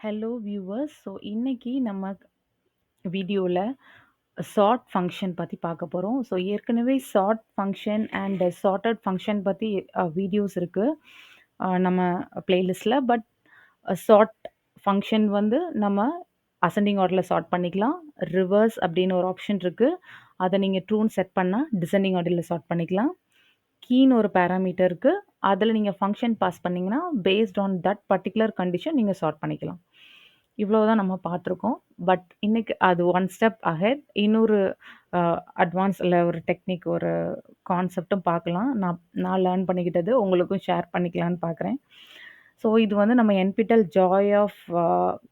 Hello viewers. So இன்னைக்கு நம்ம வீடியோவில் சார்ட் ஃபங்க்ஷன் பற்றி பார்க்க போகிறோம். ஸோ ஏற்கனவே sort function and sorted function பற்றி வீடியோஸ் இருக்குது நம்ம பிளேலிஸ்ட்டில். பட் சார்ட் ஃபங்க்ஷன் வந்து நம்ம அசெண்டிங் ஆர்டரில் சார்ட் பண்ணிக்கலாம். ரிவர்ஸ் அப்படின்னு ஒரு ஆப்ஷன் இருக்குது. அதை நீங்கள் ட்ரூன்னு செட் பண்ணால் டிசெண்டிங் ஆர்டரில் சார்ட் பண்ணிக்கலாம். கீன்னு ஒரு பேராமீட்டர் இருக்குது. அதில் நீங்கள் ஃபங்க்ஷன் பாஸ் பண்ணிங்கன்னா based on that particular condition நீங்கள் சார்ட் பண்ணிக்கலாம். இவ்வளோ தான் நம்ம பார்த்துருக்கோம். பட் இன்னைக்கு அது ஒன் ஸ்டெப் அஹெட். இன்னொரு அட்வான்ஸ் இல்லை ஒரு டெக்னிக், ஒரு கான்செப்டும் பார்க்கலாம். நான் லேர்ன் பண்ணிக்கிட்டது உங்களுக்கும் ஷேர் பண்ணிக்கலான்னு பார்க்குறேன். ஸோ இது வந்து நம்ம NPTEL joy of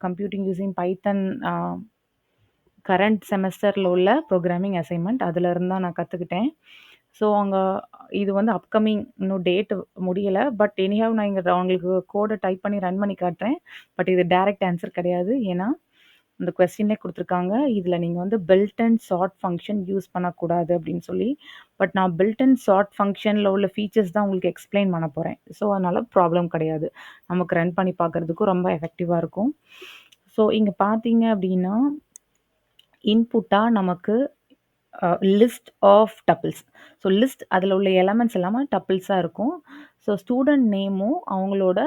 computing using python current செமஸ்டரில் உள்ள ப்ரோக்ராமிங் அசைன்மெண்ட் அதிலிருந்து தான் நான் கற்றுக்கிட்டேன். ஸோ அங்கே இது வந்து அப்கமிங் இன்னும் டேட் முடியலை. பட் எனிஹவ் நான் இங்கே உங்களுக்கு கோடை டைப் பண்ணி ரன் பண்ணி காட்டுறேன். பட் இது டைரக்ட் ஆன்சர் கிடையாது. ஏன்னா இந்த கொஸ்டின்லேயே கொடுத்துருக்காங்க, இதில் நீங்கள் வந்து built-in sort function use பண்ணக்கூடாது அப்படின்னு சொல்லி. பட் நான் பில்ட் அண்ட் சார்ட் ஃபங்க்ஷனில் உள்ள ஃபீச்சர்ஸ் தான் உங்களுக்கு எக்ஸ்பிளைன் பண்ண போகிறேன். ஸோ அதனால் ப்ராப்ளம் கிடையாது. நமக்கு ரன் பண்ணி பார்க்குறதுக்கும் ரொம்ப எஃபெக்டிவாக இருக்கும். ஸோ இங்கே பார்த்தீங்க அப்படின்னா இன்புட்டாக நமக்கு list of tuples. So list அதில் உள்ள எலமெண்ட்ஸ் எல்லாமே டப்பிள்ஸாக இருக்கும். ஸோ ஸ்டூடெண்ட் நேமும் அவங்களோட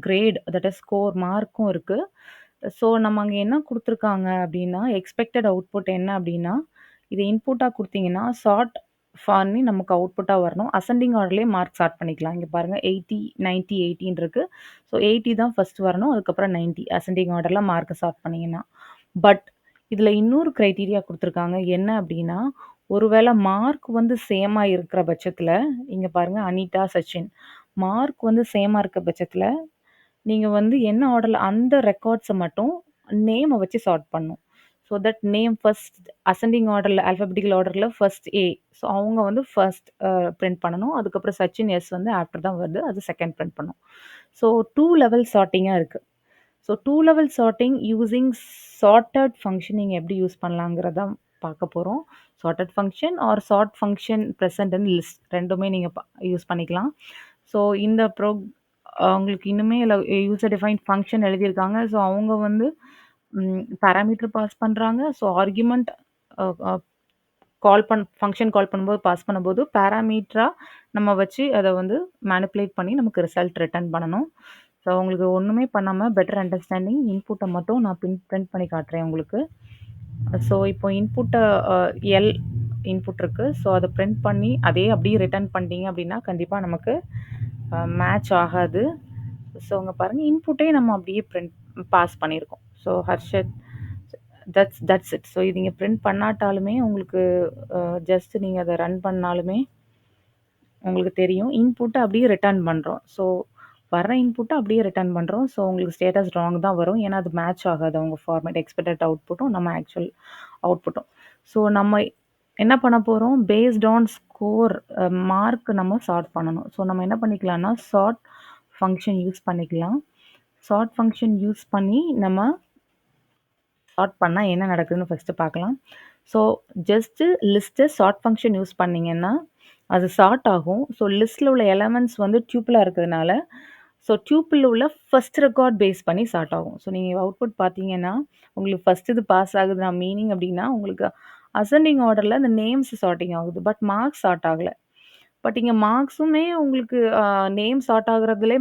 கிரேட், தட் இஸ் ஸ்கோர் மார்க்கும் இருக்குது. ஸோ நம்ம அங்கே என்ன கொடுத்துருக்காங்க அப்படின்னா, எக்ஸ்பெக்டட் அவுட்புட் என்ன அப்படின்னா, இது இன்புட்டாக கொடுத்தீங்கன்னா சார்ட் பண்ணி நமக்கு அவுட்புட்டாக வரணும். அசெண்டிங் ஆர்டர்லேயே மார்க் ஸ்டார்ட் பண்ணிக்கலாம். இங்கே பாருங்கள் 80, 90, 80 இருக்குது. ஸோ 80 தான் ஃபஸ்ட் வரணும், அதுக்கப்புறம் 90 அசெண்டிங் ஆர்டரில் மார்க்கை ஸ்டார்ட் பண்ணிங்கன்னா. பட் இதில் இன்னொரு க்ரைட்டீரியா கொடுத்துருக்காங்க. என்ன அப்படின்னா, ஒருவேளை மார்க் வந்து சேமாக இருக்கிற பட்சத்தில், இங்கே பாருங்கள் அனிதா, சச்சின் மார்க் வந்து சேமாக இருக்க பட்சத்தில் நீங்கள் வந்து என்ன ஆர்டரில் அந்த ரெக்கார்ட்ஸை மட்டும் நேமை வச்சு சார்ட் பண்ணணும். So that name first ascending ஆர்டரில் ஆல்ஃபபெட்டிக்கல் ஆர்டரில் ஃபர்ஸ்ட் ஏ. ஸோ அவங்க வந்து ஃபர்ஸ்ட் பிரிண்ட் பண்ணணும். அதுக்கப்புறம் சச்சின் எஸ் வந்து ஆஃப்டர் தான் வருது, அது செகண்ட் பிரிண்ட் பண்ணணும். ஸோ 2 லெவல் சார்ட்டிங்காக இருக்குது. So 2 level sorting using sorted function நீங்கள் எப்படி யூஸ் பண்ணலாங்கிறத பார்க்க போகிறோம். Sorted function or sort function present in list ரெண்டுமே நீங்கள் யூஸ் பண்ணிக்கலாம். ஸோ இந்த அவங்களுக்கு இன்னுமே யூசர் டிஃபைன் ஃபங்க்ஷன் எழுதியிருக்காங்க. ஸோ அவங்க வந்து பேராமீட்டர் பாஸ் பண்ணுறாங்க. ஸோ ஆர்குமெண்ட் ஃபங்க்ஷன் கால் பண்ணும்போது பாஸ் பண்ணும்போது பேராமீட்டராக நம்ம வச்சு அதை வந்து மேனிப்புலேட் பண்ணி நமக்கு ரிசல்ட் ரிட்டர்ன் பண்ணணும். ஸோ உங்களுக்கு ஒன்றுமே பண்ணாமல் பெட்டர் அண்டர்ஸ்டாண்டிங் இன்புட்டை மட்டும் நான் பிரிண்ட் பண்ணி காட்டுறேன் உங்களுக்கு. ஸோ இப்போ இன்புட்டை எல் இன்புட் இருக்குது. ஸோ அதை பிரிண்ட் பண்ணி அதே அப்படியே ரிட்டர்ன் பண்ணிட்டீங்க அப்படின்னா கண்டிப்பாக நமக்கு மேட்ச் ஆகாது. ஸோ அங்கே பாருங்கள் இன்புட்டே நம்ம அப்படியே பாஸ் பண்ணியிருக்கோம். So Harshad, that's it. So இது நீங்கள் பிரிண்ட் பண்ணாட்டாலுமே உங்களுக்கு ஜஸ்ட் நீங்கள் அதை ரன் பண்ணாலுமே உங்களுக்கு தெரியும். இன்புட்டை அப்படியே ரிட்டர்ன் பண்ணுறோம். ஸோ வர இன்புட்டை அப்படியே ரிட்டர்ன் பண்ணுறோம். ஸோ உங்களுக்கு ஸ்டேட்டஸ் ராங் தான் வரும். ஏன்னா அது மேட்ச் ஆகாது அவங்க ஃபார்மேட், எக்ஸ்பெக்டட் அவுட்புட்டும் நம்ம ஆக்சுவல் அவுட்புட்டும். ஸோ நம்ம என்ன பண்ண போகிறோம், பேஸ்ட் ஆன் ஸ்கோர் மார்க் நம்ம சார்ட் பண்ணணும். ஸோ நம்ம என்ன பண்ணிக்கலாம்னா சார்ட் ஃபங்க்ஷன் யூஸ் பண்ணிக்கலாம். சார்ட் ஃபங்க்ஷன் யூஸ் பண்ணி நம்ம சார்ட் பண்ணால் என்ன நடக்குதுன்னு ஃபஸ்ட்டு பார்க்கலாம். So just list sort function use பண்ணிங்கன்னா அது சார்ட் ஆகும். ஸோ லிஸ்ட்டில் உள்ள எலமெண்ட்ஸ் வந்து டியூப்பிளாக இருக்கிறதுனால ஸோ டியூப்பில் உள்ள ஃபஸ்ட் ரெக்கார்ட் பேஸ் பண்ணி சார்ட் ஆகும். ஸோ நீங்கள் அவுட்புட் பார்த்தீங்கன்னா உங்களுக்கு ஃபஸ்ட் இது பாஸ் ஆகுதுன்னா மீனிங் அப்படின்னா உங்களுக்கு அசெண்டிங் ஆர்டரில் இந்த நேம்ஸ் சார்ட்டிங் ஆகுது. பட் மார்க்ஸ் சார்ட் ஆகலை. பட் இங்கே மார்க்ஸுமே உங்களுக்கு நேம் சார்ட் ஆகுறதுலே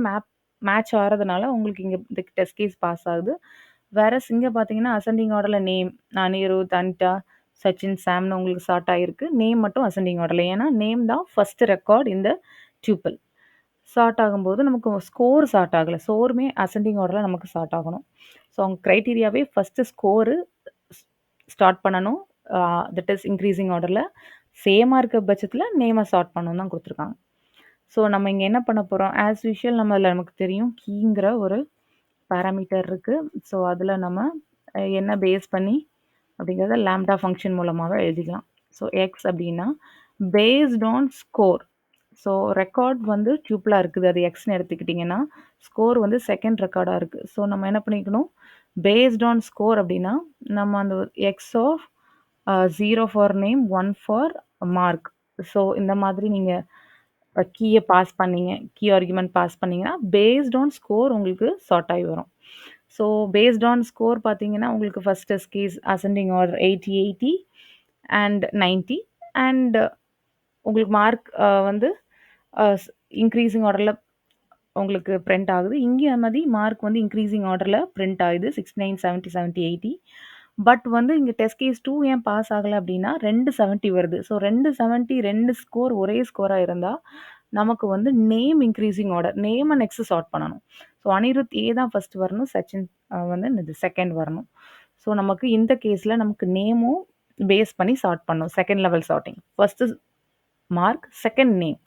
மேட்ச் ஆகிறதுனால உங்களுக்கு இங்கே இந்த டெஸ்ட் கேஸ் பாஸ் ஆகுது. வேற இங்கே பார்த்தீங்கன்னா அசெண்டிங் ஆர்டரில் நேம் அனிருத், அனிதா, சச்சின், சாம்னு உங்களுக்கு சார்ட் ஆகிருக்கு. நேம் மட்டும் அசெண்டிங் ஆர்டரில். ஏன்னா நேம் தான் ஃபஸ்ட் ரெக்கார்ட் இந்த டியூப்பிள். சார்ட் ஆகும்போது நமக்கு ஸ்கோர் சார்ட் ஆகலை. ஸ்கோருமே அசெண்டிங் ஆர்டரில் நமக்கு சார்ட் ஆகணும். ஸோ அவங்க க்ரைட்டீரியாவே ஃபஸ்ட்டு ஸ்கோரு ஸ்டார்ட் பண்ணணும், தட் இஸ் இன்க்ரீஸிங் ஆர்டரில். சேமாக இருக்க பட்சத்தில் நேமை சார்ட் பண்ணணும் தான் கொடுத்துருக்காங்க. ஸோ நம்ம இங்கே என்ன பண்ண போகிறோம், ஆஸ் யூஷுவல் நம்ம அதில் நமக்கு தெரியும் கீங்கிற ஒரு பேராமீட்டர் இருக்குது. ஸோ அதில் நம்ம என்ன பேஸ் பண்ணி அப்படிங்கிறத லாம்டா ஃபங்க்ஷன் மூலமாக எழுதிக்கலாம். ஸோ எக்ஸ் அப்படின்னா paste on score. So record வந்து டியூப்பிளாக இருக்குது, அது எக்ஸ்ன்னு எடுத்துக்கிட்டிங்கன்னா ஸ்கோர் வந்து செகண்ட் ரெக்கார்டாக இருக்குது. ஸோ நம்ம என்ன பண்ணிக்கணும், பேஸ்ட் ஆன் ஸ்கோர் அப்படின்னா நம்ம அந்த x of 0 for name, 1 for mark. So இந்த மாதிரி நீங்கள் கீயை பாஸ் பண்ணீங்க, கீ ஆர்குமெண்ட் பாஸ் பண்ணிங்கன்னா பேஸ்ட் ஆன் ஸ்கோர் உங்களுக்கு சார்ட் ஆகி வரும். ஸோ பேஸ்ட் ஆன் ஸ்கோர் பார்த்தீங்கன்னா, உங்களுக்கு first test case ascending order 80, 80 and 90 and உங்களுக்கு மார்க் வந்து அ ஸ் இன்க்ரீசிங் ஆர்டர்ல உங்களுக்கு பிரிண்ட் ஆகுது. இங்கே மாரி மார்க் வந்து இன்க்ரீசிங் ஆர்டர்ல பிரிண்ட் ஆகுது. 69, 70, 70, 80. பட் வந்து இங்க டெஸ்ட் கேஸ் 2 ஏன் பாஸ் ஆகல அப்டின்னா, 2 70 வருது. ஸோ 2 70 2 ஸ்கோர் ஒரே ஸ்கோரா இருந்தா, நமக்கு வந்து name increasing order. Name next sort பண்ணணும். ஸோ அனிருத் ஏ தான் ஃபர்ஸ்ட் வரணும். சச்சின் வந்து இது செகண்ட் வரணும். ஸோ நமக்கு இந்த கேஸ்ல நமக்கு நேமும் பேஸ் பண்ணி சார்ட் பண்ணணும். Second level sorting. First mark, second name.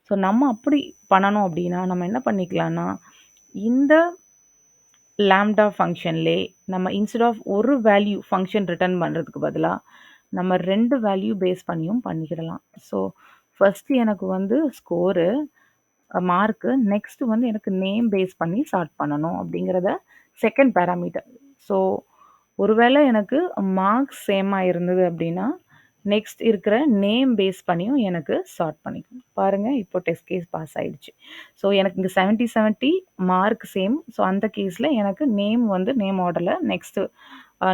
So நம்ம அப்படி பண்ணணும் அப்படின்னா, நம்ம என்ன பண்ணிக்கலாம்னா, இந்த லாம்ப்டா ஃபங்ஷன்லே நம்ம இன்ஸ்டெட் ஆஃப் ஒரு வேல்யூ ஃபங்ஷன் ரிட்டர்ன் பண்றதுக்கு பதிலா, நம்ம 2 வேல்யூ பேஸ் பண்ணியும் பண்ணிக்கிடலாம். ஸோ ஃபர்ஸ்ட் எனக்கு வந்து ஸ்கோரு, மார்க்கு, நெக்ஸ்ட் வந்து எனக்கு நேம் பேஸ் பண்ணி சார்ட் பண்ணணும் அப்படிங்கிறத செகண்ட் பேராமீட்டர். ஸோ ஒருவேளை எனக்கு மார்க்ஸ் சேமா இருந்தது அப்படின்னா, நெக்ஸ்ட் இருக்கிற நேம் பேஸ் பண்ணியும் எனக்கு சார்ட் பண்ணிக்கணும். பாருங்க இப்போ டெஸ்ட் கேஸ் பாஸ் ஆயிடுச்சு. ஸோ எனக்கு இங்க 70, 70 மார்க் சேம். ஸோ அந்த கேஸ்ல எனக்கு நேம் வந்து நேம் ஆர்டர்ல நெக்ஸ்ட்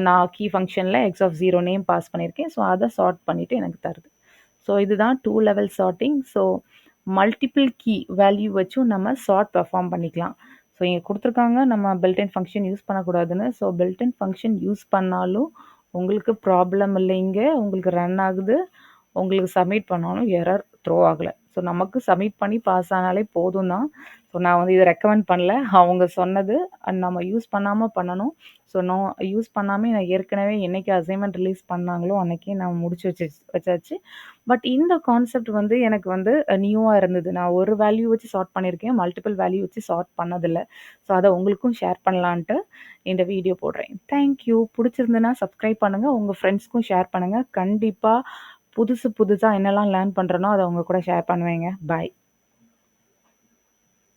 நான் கீ ஃபங்ஷன்ல எக்ஸ் ஆஃப் 0 நேம் பாஸ் பண்ணியிருக்கேன். ஸோ அத சார்ட் பண்ணிட்டு எனக்கு தருது. ஸோ இதுதான் 2 level sorting. So multiple key value வச்சும் நம்ம சார்ட் பெர்ஃபார்ம் பண்ணிக்கலாம். ஸோ இங்க குடுத்துருக்காங்க நம்ம பில்ட் இன் ஃபங்ஷன் யூஸ் பண்ணக்கூடாதுன்னு. So built in function use பண்ணாலும் உங்களுக்கு ப்ராப்ளம் இல்லைங்க. உங்களுக்கு ரன் ஆகுது. உங்களுக்கு சப்மிட் பண்ணாலும் எரர் த்ரோ ஆகல. ஸோ நமக்கு சப்மிட் பண்ணி பாஸ் ஆனாலே போதும் தான். ஸோ நான் வந்து இத ரெக்கமெண்ட் பண்ணல. அவங்க சொன்னது நம்ம யூஸ் பண்ணாம பண்ணணும். ஸோ யூஸ் பண்ணாம நான் ஏற்கனவே என்னைக்கு அசைன்மென்ட் ரிலீஸ் பண்ணாங்களோ அன்னைக்கே நான் முடிச்சு வச்சாச்சு. பட் இந்த கான்செப்ட் வந்து எனக்கு வந்து நியூவா இருந்தது. நான் ஒரு வேல்யூ வச்சு சார்ட் பண்ணியிருக்கேன். மல்டிபிள் வேல்யூ வச்சு சார்ட் பண்ணதில்ல. ஸோ அத உங்களுக்கும் ஷேர் பண்ணலான்ட்டு இந்த வீடியோ போடுறேன். Thank you. புடிச்சிருந்ததுன்னா சப்ஸ்கிரைப் பண்ணுங்க. உங்க ஃப்ரெண்ட்ஸ்க்கும் ஷேர் பண்ணுங்க. கண்டிப்பா புதுசா என்னலாம் லேர்ன் பண்றேனோ அத உங்க கூட ஷேர் பண்ணுவேங்க. பாய்.